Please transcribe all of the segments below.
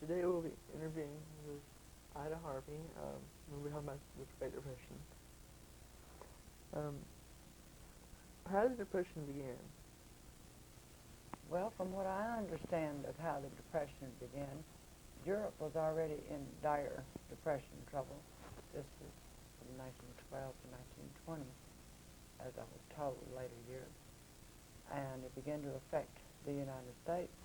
Today we'll be interviewing Ms. Ida Harvey. We'll be talking about the Great Depression. Um, how did the Depression begin? Well, from what I understand of how the Depression began, Europe was already in dire Depression trouble. This was from 1912 to 1920, as I was told later years. And it began to affect the United States.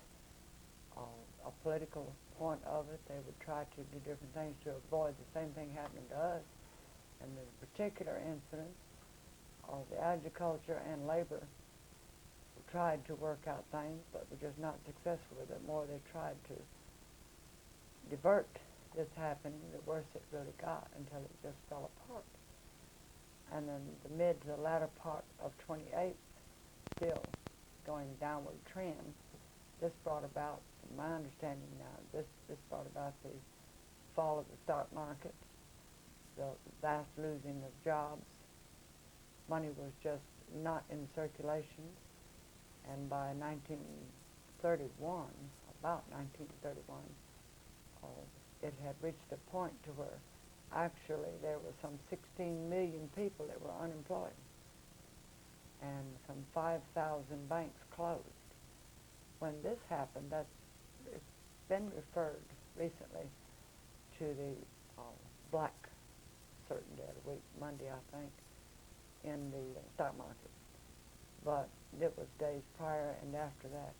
A political point of it, they would try to do different things to avoid the same thing happening to us. And the particular incident of the agriculture and labor tried to work out things, but were just not successful with it. More they tried to divert this happening, the worse it really got until it just fell apart. And then the mid to the latter part of 28, still going downward trend, this brought about, from my understanding now, this brought about the fall of the stock market, the vast losing of jobs. Money was just not in circulation. And by 1931, about 1931, it had reached a point to where actually there were some 16 million people that were unemployed, and some 5,000 banks closed. When this happened, it's been referred recently to the black certain day of the week, Monday, I think, in the stock market. But it was days prior and after that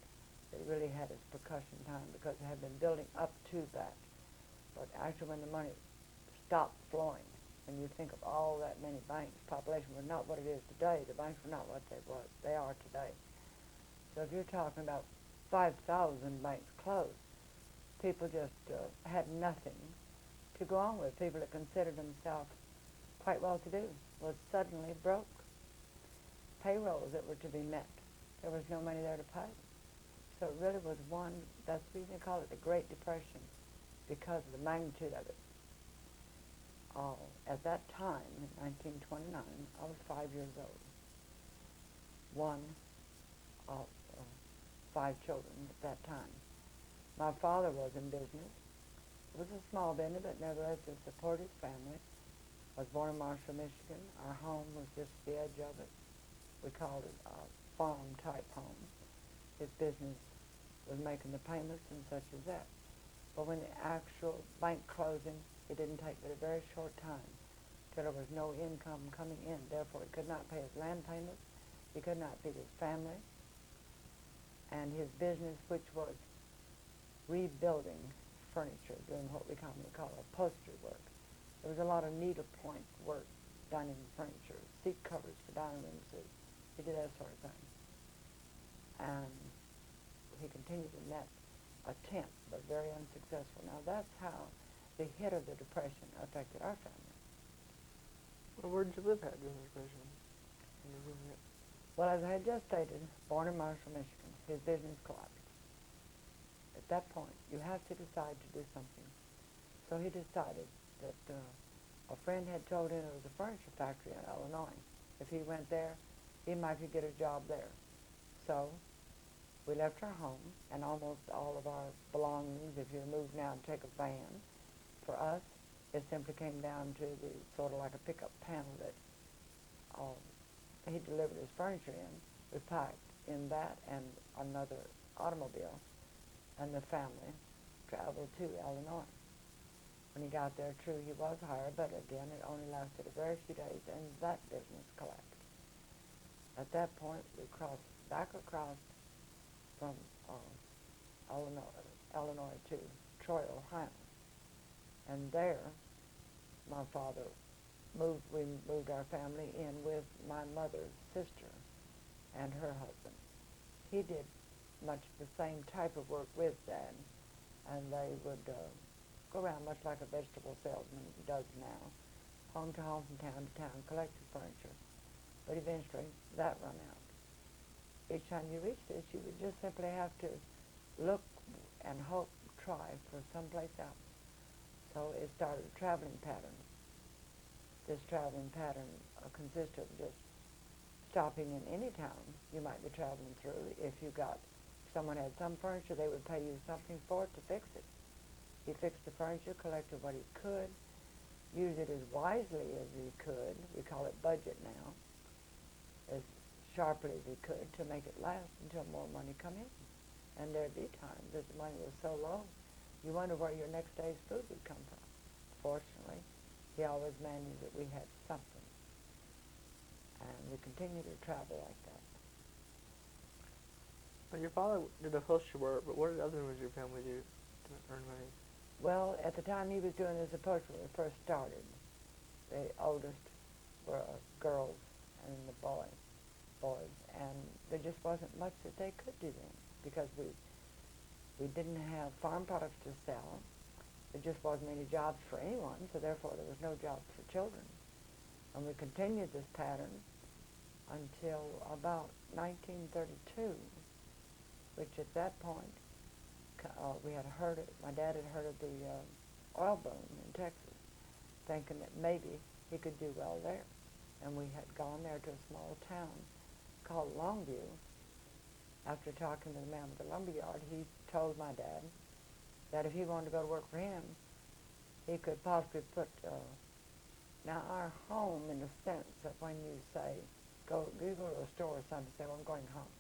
it really had its percussion time, because it had been building up to that. But actually when the money stopped flowing, when you think of all that many banks, population was not what it is today. The banks were not what they are today. So if you're talking about 5,000 banks closed, people just had nothing to go on with. People that considered themselves quite well-to-do was suddenly broke. Payrolls that were to be met, there was no money there to pay. So it really was that's the reason they call it the Great Depression, because of the magnitude of it. At that time, in 1929, I was 5 years old. One of 5 children at that time. My father was in business. It was a small business, but nevertheless it supported his family. I was born in Marshall, Michigan. Our home was just the edge of it. We called it a farm-type home. His business was making the payments and such as that. But when the actual bank closing, it didn't take but a very short time till there was no income coming in. Therefore, he could not pay his land payments. He could not feed his family. And his business, which was rebuilding furniture, doing what we commonly call upholstery work. There was a lot of needlepoint work done in furniture, seat covers for dining room suites. He did that sort of thing. And he continued in that attempt, but very unsuccessful. Now that's how the hit of the Depression affected our family. Well, where did you live at during the Depression? Well, as I had just stated, born in Marshall, Michigan, his business collapsed. At that point, you have to decide to do something. So he decided that a friend had told him there was a furniture factory in Illinois. If he went there, he might could get a job there. So we left our home and almost all of our belongings. If you move now and take a van, for us, it simply came down to the sort of like a pickup panel that he delivered his furniture in. We packed in that and another automobile, and the family traveled to Illinois. When he got there, true, he was hired, but again, it only lasted a very few days, and that business collapsed. At that point, we crossed back across from Illinois to Troy, Ohio. And there, my father we moved our family in with my mother's sister and her husband. He did much the same type of work with Dad, and they would go around much like a vegetable salesman does now, home to home, from town to town, collecting furniture. But eventually, that run out. Each time you reach this, you would just simply have to look and hope, try for someplace else. So it started a traveling pattern. This traveling pattern consists of just stopping in any town you might be traveling through. If someone had some furniture, they would pay you something for it to fix it. He fixed the furniture, collected what he could, used it as wisely as he could. We call it budget now, as sharply as he could to make it last until more money come in. And there'd be times that the money was so low, you wonder where your next day's food would come from. Fortunately, he always managed that we had something. And we continue to travel like that. Well, your father did upholstery work, but what did other members of your family do to earn money? Well, at the time he was doing this upholstery when we first started, the oldest were girls and the boys, and there just wasn't much that they could do then because we didn't have farm products to sell. There just wasn't any jobs for anyone, so therefore there was no jobs for children. And we continued this pattern until about 1932, which at that point we had heard it. My dad had heard of the oil boom in Texas, thinking that maybe he could do well there. And we had gone there to a small town called Longview. After talking to the man with the lumberyard, he told my dad that if he wanted to go to work for him, he could possibly put, now our home in the sense that when you say, you go to a store or something, say, well, I'm going home.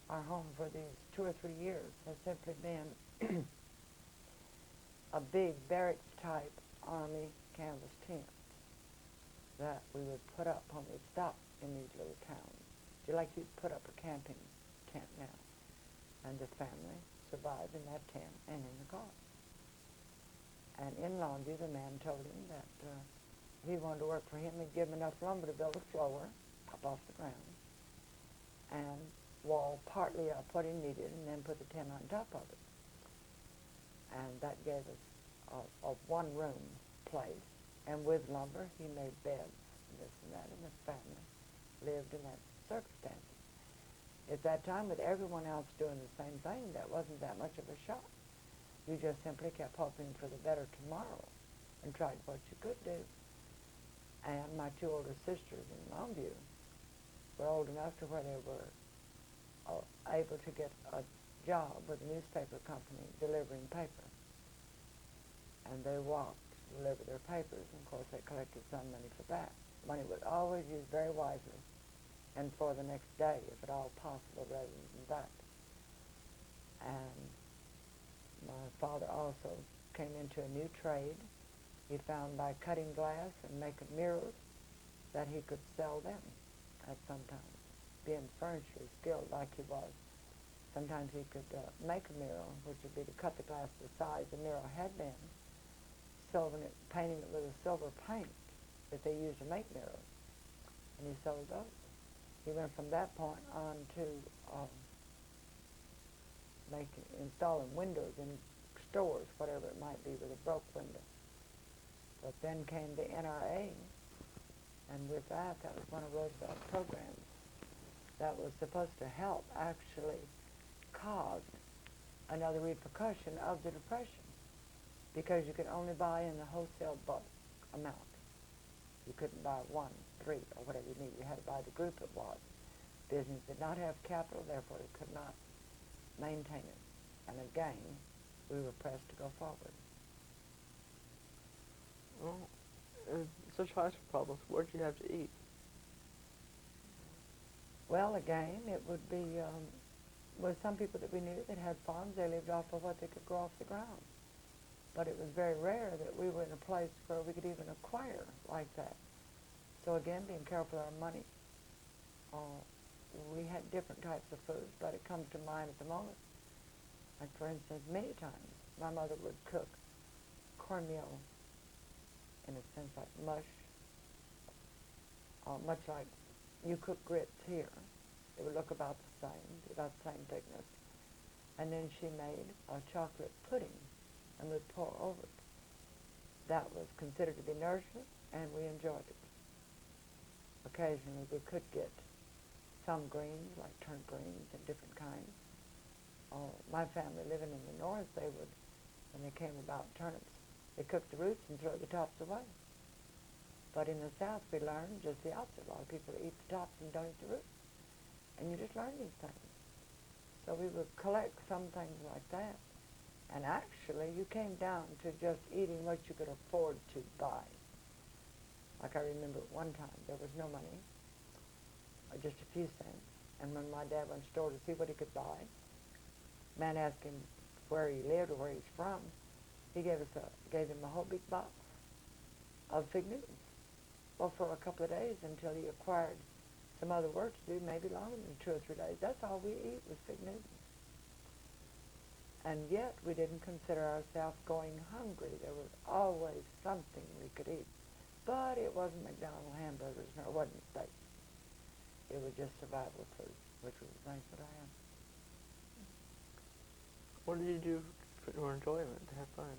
Our home for these 2 or 3 years has simply been a big barracks-type Army canvas tent that we would put up when we'd stop in these little towns. Just like you'd put up a camping tent now. And the family survived in that tent and in the car. And in Longview, the man told him that if he wanted to work for him, he'd give him enough lumber to build a floor up off the ground and wall partly up what he needed and then put the tent on top of it. And that gave us a one-room place. And with lumber, he made beds and this and that, and his family lived in that circumstance. At that time, with everyone else doing the same thing, that wasn't that much of a shock. You just simply kept hoping for the better tomorrow and tried what you could do. And my 2 older sisters in Longview were old enough to where they were able to get a job with a newspaper company delivering paper. And they walked to deliver their papers, and of course they collected some money for that. Money was always used very wisely and for the next day, if at all possible, rather than that. And my father also came into a new trade. He found by cutting glass and making mirrors that he could sell them at some time. Being furniture skilled like he was, sometimes he could make a mirror, which would be to cut the glass to the size the mirror had been, painting it with a silver paint that they used to make mirrors, and he sold those. He went from that point on to installing windows in stores, whatever it might be, with a broke window. But then came the NRA, and with that was one of Roosevelt's programs that was supposed to help actually cause another repercussion of the Depression, because you could only buy in the wholesale bulk amount. You couldn't buy 1, 3, or whatever you need. You had to buy the group it was. Business did not have capital, therefore it could not maintain it. And again, we were pressed to go forward. Well, such high school problems, what did you have to eat? Well, again, it would be, with some people that we knew that had farms, they lived off of what they could grow off the ground. But it was very rare that we were in a place where we could even acquire like that. So again, being careful of our money, we had different types of foods, but it comes to mind at the moment. Like, for instance, many times my mother would cook cornmeal, in a sense like mush, much like you cook grits here. It would look about the same thickness. And then she made a chocolate pudding and would pour over it. That was considered to be nourishment, and we enjoyed it. Occasionally we could get some greens, like turnip greens and different kinds. My family living in the north, they would, when they came about turnips, they cooked the roots and throw the tops away. But in the south, we learned just the opposite. A lot of people eat the tops and don't eat the roots. And you just learn these things. So we would collect some things like that. And actually, you came down to just eating what you could afford to buy. Like I remember at one time, there was no money, or just a few cents. And when my dad went to the store to see what he could buy, man asked him where he lived or where he's from. He gave him a whole big box of fig Newtons. Well, for a couple of days until he acquired some other work to do, maybe longer than 2 or 3 days. That's all we eat was fig Newtons. And yet we didn't consider ourselves going hungry. There was always something we could eat. But it wasn't McDonald's hamburgers, nor it wasn't steak. It was just survival food, which was nice that I am. What did you do for your enjoyment, to have fun?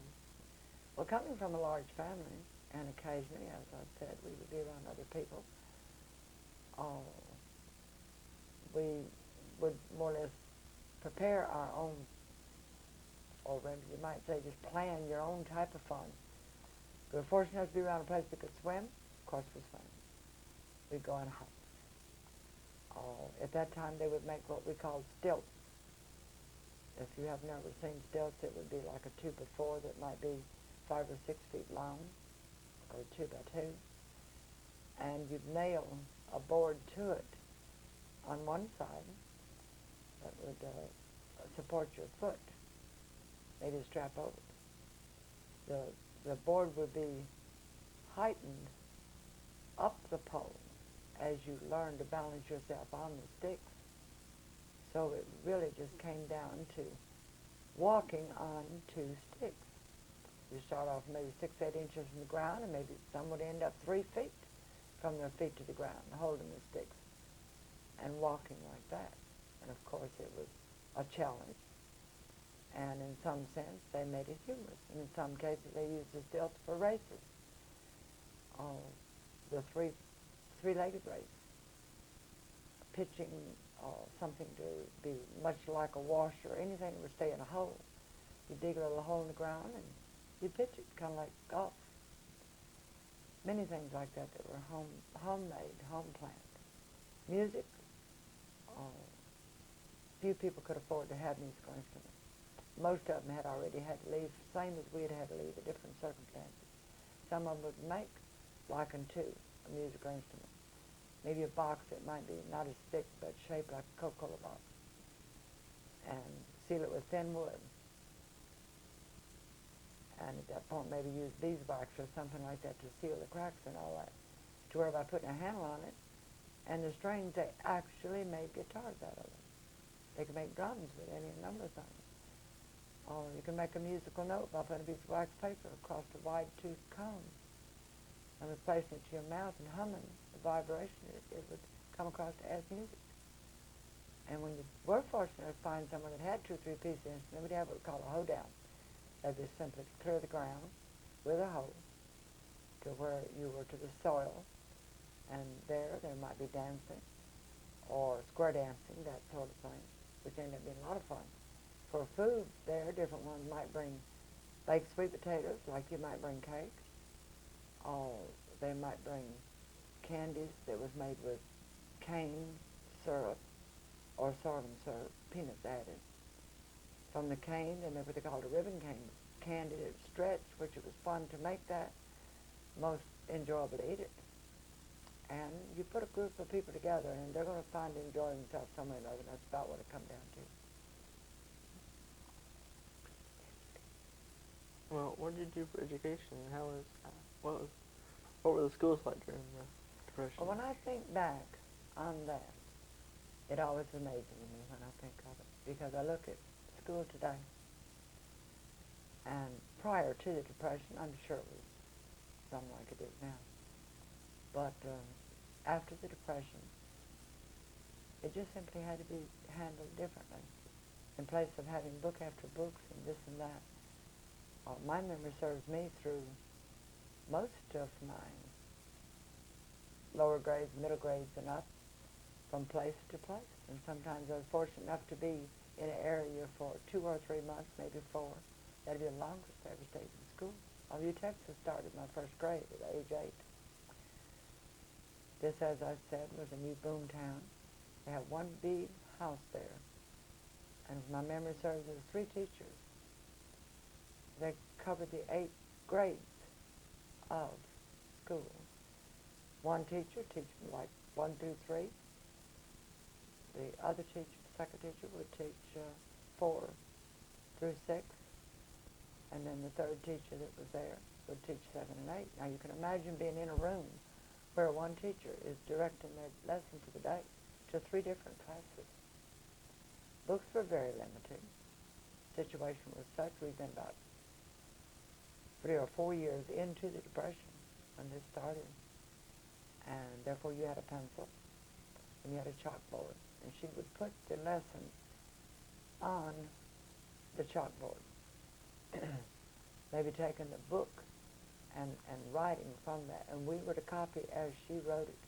Well, coming from a large family, and occasionally, as I said, we would be around other people, we would more or less prepare our own, or you might say just plan your own type of fun. We were fortunate enough to be around a place we could swim. Of course, it was fun. We'd go on hikes. At that time, they would make what we called stilts. If you have never seen stilts, it would be like a 2x4 that might be 5 or 6 feet long, or 2x2. And you'd nail a board to it on one side that would support your foot, maybe a strap over it. The board would be heightened up the pole as you learn to balance yourself on the sticks. So it really just came down to walking on 2 sticks. You start off maybe 6, 8 inches from the ground, and maybe some would end up 3 feet from their feet to the ground, holding the sticks and walking like that. And of course it was a challenge. And in some sense, they made it humorous. And in some cases, they used the stilts for races. The three-legged race, pitching something to be much like a washer, or anything that would stay in a hole. You dig a little hole in the ground and you pitch it, kind of like golf. Many things like that that were homemade, home planned. Music, few people could afford to have musical instruments. Most of them had already had to leave, same as we had had to leave at different circumstances. Some of them would make, likened to, a musical instrument. Maybe a box that might be not as thick but shaped like a Coca-Cola box. And seal it with thin wood. And at that point maybe use beeswax or something like that to seal the cracks and all that. To where by putting a handle on it, and the strings, they actually made guitars out of it. They could make drums with any number of things. Or you can make a musical note by putting a piece of wax paper across a wide-toothed cone and placing it to your mouth and humming the vibration. It would come across as music. And when you were fortunate to find someone that had 2 or 3 pieces of instrument, we'd have what we call a hoedown. That is simply to clear the ground with a hoe to where you were to the soil, and there might be dancing or square dancing, that sort of thing, which ended up being a lot of fun. For food, there, different ones might bring baked sweet potatoes, like you might bring cakes, or they might bring candies that was made with cane syrup or sorghum syrup, peanuts added. From the cane, and what they called a ribbon cane, candy that stretched, which it was fun to make that, most enjoyable to eat it. And you put a group of people together, and they're going to find to enjoy themselves some way or another. That's about what it comes down to. Well, what did you do for education? What were the schools like during the Depression? Well, when I think back on that, it always amazes me when I think of it, because I look at school today, and prior to the Depression, I'm sure it was something like it is now. But after the Depression, it just simply had to be handled differently. In place of having book after books and this and that, my memory serves me through most of my lower grades, middle grades, and up from place to place. And sometimes I was fortunate enough to be in an area for 2 or 3 months, maybe 4. That'd be the longest I ever stayed in school. View, Texas started my first grade at age 8. This, as I said, was a new boom town. They had one big house there. And if my memory serves, there were 3 teachers they covered the 8 grades of school. One teacher teaching like 1 through 3. The other teacher, second teacher, would teach 4 through 6. And then the third teacher that was there would teach 7 and 8. Now you can imagine being in a room where one teacher is directing their lesson for the day to 3 different classes. Books were very limited. Situation was such, we've been about 3 or 4 years into the Depression when this started. And therefore you had a pencil and you had a chalkboard. And she would put the lesson on the chalkboard. Maybe taking the book and writing from that. And we were to copy as she wrote it.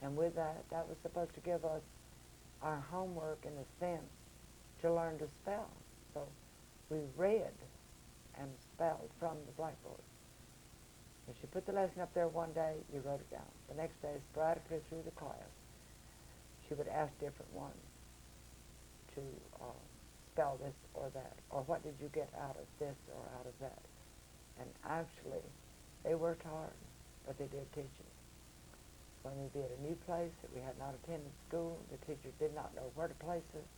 And with that, that was supposed to give us our homework in a sense to learn to spell. So we read and spelled from the blackboard. If she put the lesson up there one day, you wrote it down. The next day, sporadically through the class, she would ask different ones to spell this or that, or what did you get out of this or out of that. And actually, they worked hard, but they did teach it. When we'd be at a new place that we had not attended school, the teachers did not know where to place us.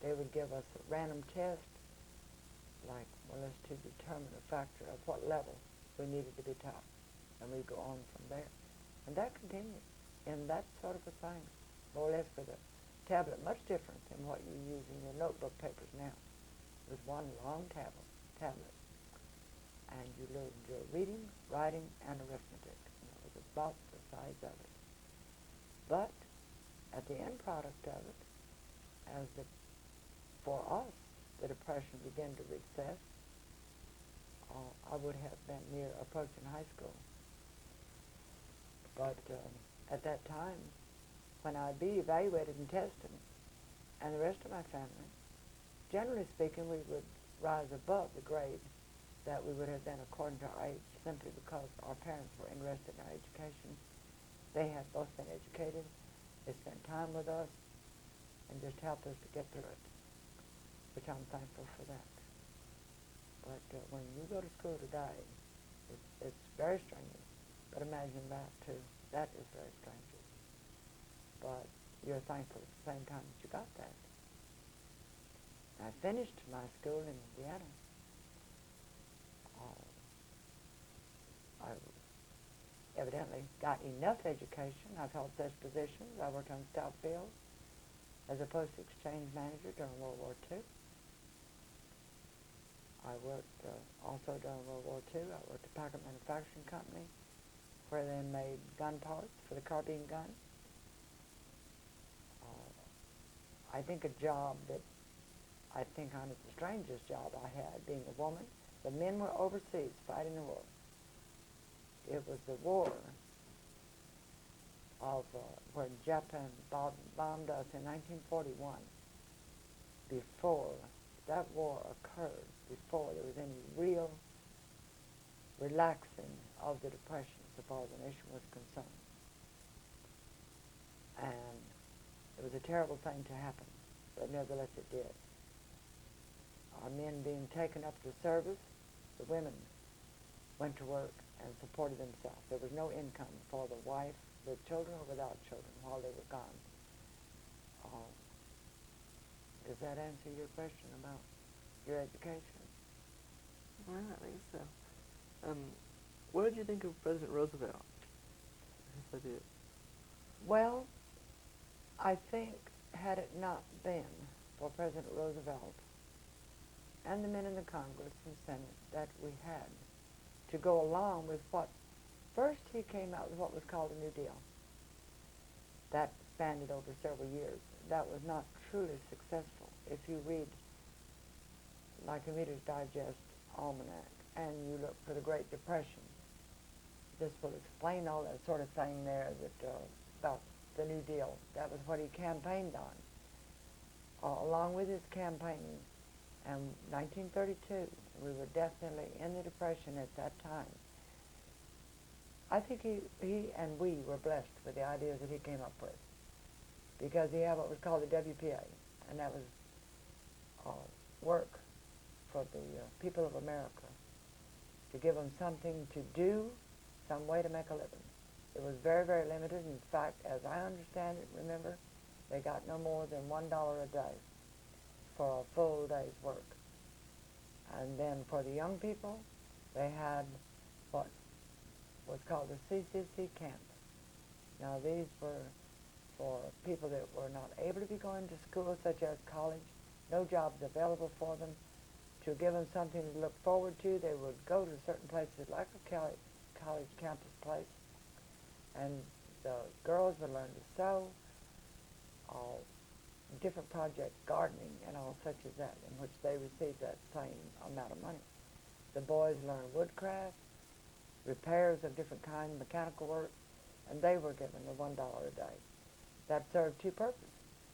They would give us a random test, like, well, let's to determine a factor of what level we needed to be taught. And we'd go on from there. And that continued in that sort of a thing, more or less with a tablet, much different than what you use in your notebook papers now. It was one long tablet. And you learned your reading, writing, and arithmetic. And that was about the size of it. But at the end product of it, for us, the Depression began to recess, I would have been near approaching high school. But at that time, when I'd be evaluated and tested, and the rest of my family, generally speaking, we would rise above the grade that we would have been according to our age, simply because our parents were interested in our education. They had both been educated. They spent time with us and just helped us to get through it, which I'm thankful for that. But when you go to school today, it's very strenuous. But imagine that, too. That is very strenuous. But you're thankful at the same time that you got that. I finished my school in Indiana. I evidently got enough education. I've held such positions. I worked on stout fields as a post-exchange manager during World War II. I worked also during World War II. I worked at Packard Manufacturing Company, where they made gun parts for the carbine gun. I think a job that I think on is the strangest job I had, being a woman. The men were overseas fighting the war. It was the war of where Japan bombed us in 1941. Before that war occurred, before there was any real relaxing of the Depression so far as the nation was concerned. And it was a terrible thing to happen, but nevertheless it did. Our men being taken up to service, the women went to work and supported themselves. There was no income for the wife, with children or without children, while they were gone. Does that answer your question about your education? Well, I think so. What did you think of President Roosevelt? His idea. Well, I think had it not been for President Roosevelt and the men in the Congress and Senate that we had to go along with what, first he came out with what was called a New Deal. That spanned over several years. That was not truly successful. If you read, like a Reader's Digest Almanac, and you look for the Great Depression, this will explain all that sort of thing there that about the New Deal. That was what he campaigned on. Along with his campaigning, in 1932, we were definitely in the Depression at that time. I think he and we were blessed with the ideas that he came up with, because he had what was called the WPA, and that was work for the people of America, to give them something to do, some way to make a living. It was very, very limited. In fact, as I understand it, remember, they got no more than $1 a day for a full day's work. And then for the young people, they had what was called the CCC camp. Now these were for people that were not able to be going to school, such as college, no jobs available for them. To give them something to look forward to, they would go to certain places like a college campus place, and the girls would learn to sew, all different projects, gardening and all such as that, in which they received that same amount of money. The boys learned woodcraft, repairs of different kinds, mechanical work, and they were given the $1 a day. That served two purposes.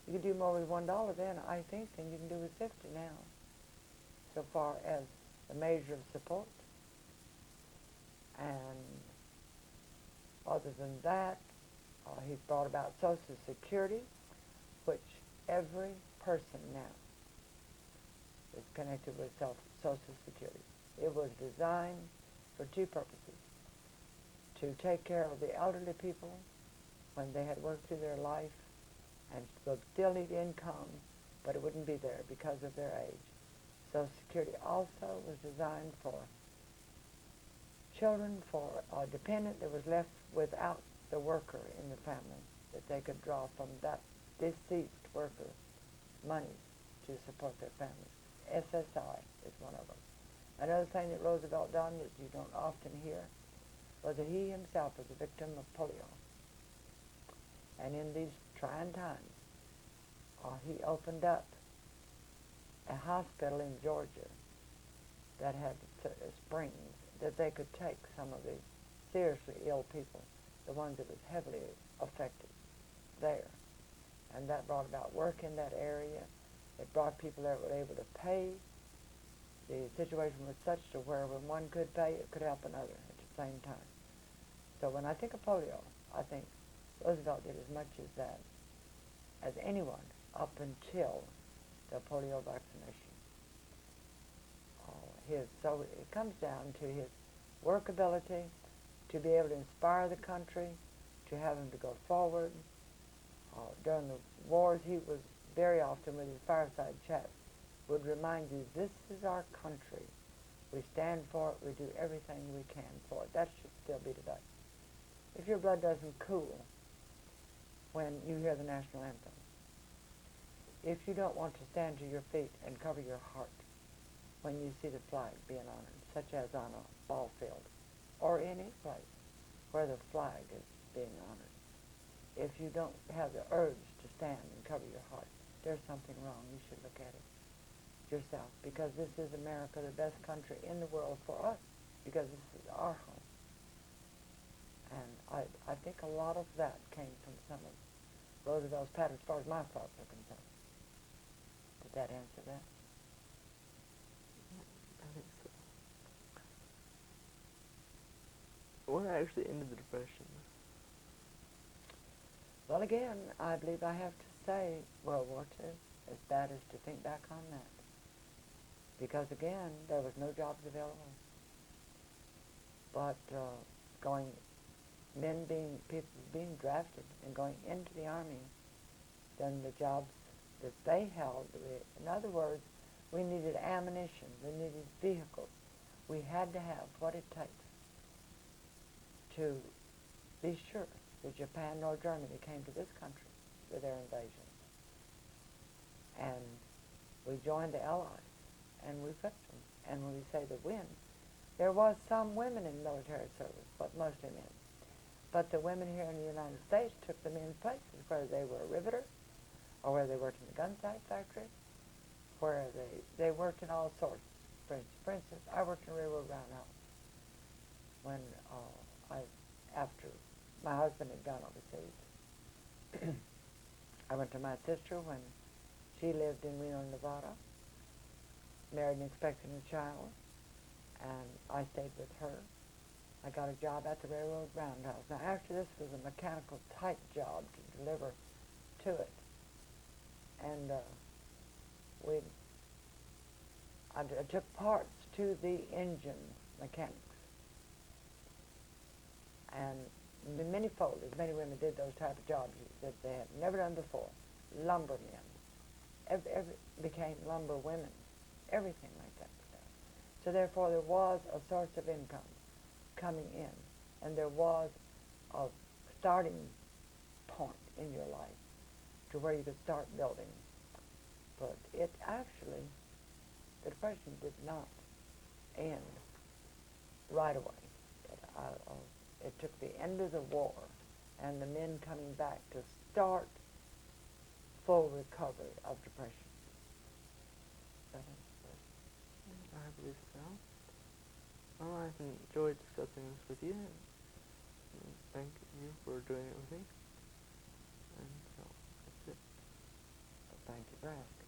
You could do more with $1 then, I think, than you can do with 50 now, so far as the measure of support. And other than that, he brought about Social Security, which every person now is connected with Social Security. It was designed for two purposes: to take care of the elderly people when they had worked through their life and would still need income, but it wouldn't be there because of their age. Social Security also was designed for children, for a dependent that was left without the worker in the family, that they could draw from that deceased worker money to support their families. SSI is one of them. Another thing that Roosevelt done that you don't often hear was that he himself was a victim of polio. And in these trying times, he opened up a hospital in Georgia that had springs that they could take some of the seriously ill people, the ones that was heavily affected there. And that brought about work in that area. It brought people that were able to pay. The situation was such to where when one could pay, it could help another at the same time. So when I think of polio, I think Roosevelt did as much as that as anyone up until the polio vaccination. So it comes down to his workability, to be able to inspire the country, to have him to go forward. During the wars, he was very often with his fireside chats, would remind you, this is our country. We stand for it. We do everything we can for it. That should still be today. If your blood doesn't cool when you hear the national anthem, if you don't want to stand to your feet and cover your heart when you see the flag being honored, such as on a ball field or any place where the flag is being honored, if you don't have the urge to stand and cover your heart, there's something wrong. You should look at it yourself, because this is America, the best country in the world for us, because this is our home. And I think a lot of that came from some of Roosevelt's patterns as far as my thoughts are concerned. Did that answer that? I think so. What actually ended the Depression? Well, again, I believe I have to say World War II, as bad as to think back on that. Because, again, there was no jobs available. But people being drafted and going into the Army, then the jobs that they held, in other words, we needed ammunition, we needed vehicles. We had to have what it takes to be sure that Japan nor Germany came to this country with their invasion. And we joined the Allies, and we fixed them. And when we say the win, there was some women in military service, but mostly men. But the women here in the United States took the men's places, whether they were a riveter, or whether they worked in the gun sight factory, where they worked in all sorts. For instance, I worked in a railroad roundhouse when after my husband had gone overseas. I went to my sister when she lived in Reno, Nevada, married and expecting a child, and I stayed with her. I got a job at the railroad roundhouse. Now, actually, this was a mechanical type job to deliver to it. And I took parts to the engine mechanics. And many folders, many women did those type of jobs that they had never done before. Lumbermen, became lumber women, everything like that. So therefore there was a source of income coming in, and there was a starting point in your life to where you could start building. But it actually, the Depression did not end right away. It took the end of the war and the men coming back to start full recovery of depression. I believe so. Well, I've enjoyed discussing this with you. And thank you for doing it with me. And so, that's it. Thank you for asking.